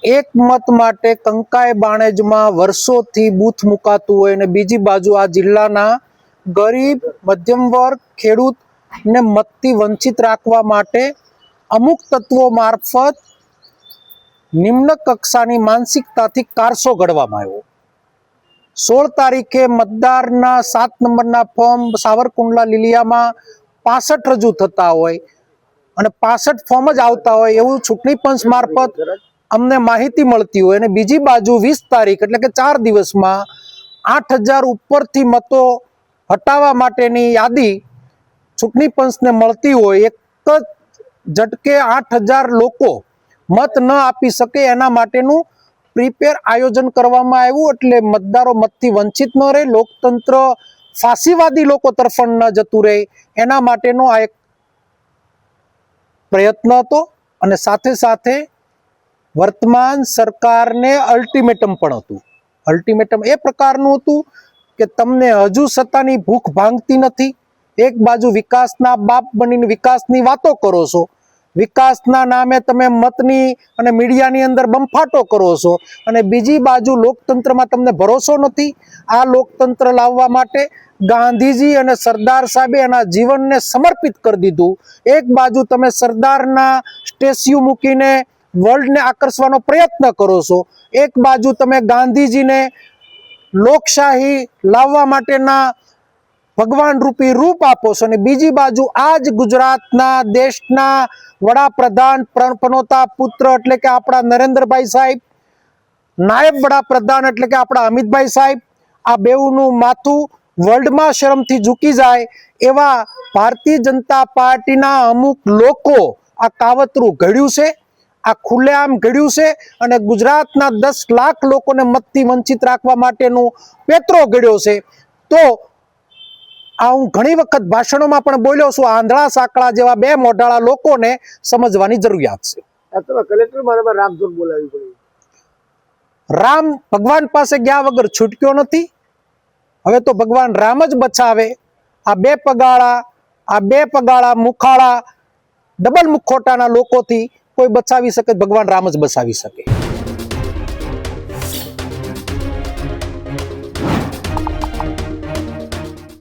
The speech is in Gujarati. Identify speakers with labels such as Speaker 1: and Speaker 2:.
Speaker 1: એક મત માટે કંકાઈ બાણેજમાં વર્ષોથી બૂથ મુકાતું હોય અને બીજી બાજુ આ જિલ્લાના ગરીબ મધ્યમ વર્ગ ખેડૂતને મતથી વંચિત રાખવા માટે અમુક તત્વો મારફત નિમ્ન કક્ષાની માનસિકતાથી કારસો ઘડવામાં આવ્યો। 16 તારીખે મતદારના 7 નંબરના ફોર્મ સાવરકુંડલા લીલિયામાં 65 રજૂ થતા હોય અને 65 ફોર્મ જ આવતા હોય એવું ચૂંટણી પંચ મારફત અમને માહિતી મળતી હોય અને બીજી બાજુ 20 તારીખ એટલે કે 4 દિવસમાં 8000 ઉપરથી મતો હટાવવા માટેની યાદી ચૂંટણી પંચને મળતી હોય, એક જ ઝટકે 8000 લોકો મત ન આપી શકે એના માટેનું પ્રિપેર આયોજન કરવામાં આવ્યું। એટલે મતદારો મતથી વંચિત ન રહે, લોકતંત્ર ફાસીવાદી લોકો તરફ ન જતું રહે એના માટેનો આ એક પ્રયત્ન હતો અને સાથે સાથે વર્તમાન સરકારને અલ્ટિમેટમ પણ હતું। અલ્ટિમેટમ એ પ્રકારનું હતું કે તમને હજુ સત્તાની ભૂખ ભાંગતી નથી, એક બાજુ વિકાસના બાપ બનીને વિકાસની વાતો કરો છો, વિકાસના નામે તમે મતની અને મીડિયાની અંદર બંફાટો કરો છો અને બીજી બાજુ લોકતંત્રમાં તમને ભરોસો નથી। આ લોકતંત્ર લાવવા માટે ગાંધીજી અને સરદાર સાહેબે એના જીવનને સમર્પિત કરી દીધું। એક બાજુ તમે સરદારના સ્ટેચ્યુ મૂકીને વર્લ્ડને આકર્ષવાનો પ્રયત્ન કરો છો, એક બાજુ તમે ગાંધીજીને લોકશાહી લાવવા માટેના ભગવાન રૂપી રૂપ આપો છો અને બીજી બાજુ આજ ગુજરાતના દેશના વડાપ્રધાન પનોતા પુત્ર એટલે કે આપણા નરેન્દ્રભાઈ સાહેબ, નાયબ વડાપ્રધાન એટલે કે આપણા અમિતભાઈ સાહેબ, આ બેઉનું માથું વર્લ્ડમાં શરમથી ઝૂકી જાય એવા ભારતીય જનતા પાર્ટીના અમુક લોકો આ કાવતરું ઘડ્યું છે, આ ખુલ્લેઆમ ઘડ્યું છે અને ગુજરાતના 10 લાખ લોકોને મતથી વંચિત રાખવા માટેનું પેત્રો ઘડ્યો છે। તો આ હું ઘણી વખત ભાષણોમાં પણ બોલ્યો છું, આંધળા સાંકળા જેવા બે મોઢાળા લોકોને સમજવાની જરૂરિયાત છે।
Speaker 2: કલેક્ટર મારા રામધૂન બોલાવી પડી,
Speaker 1: રામ ભગવાન પાસે ગયા વગર છૂટક્યો નથી। હવે તો ભગવાન રામ જ બચાવે। આ બે પગાળા મુખાળા ડબલ મુખોટાના લોકોથી કોઈ બચાવી શકે? ભગવાન રામ જ બચાવી શકે।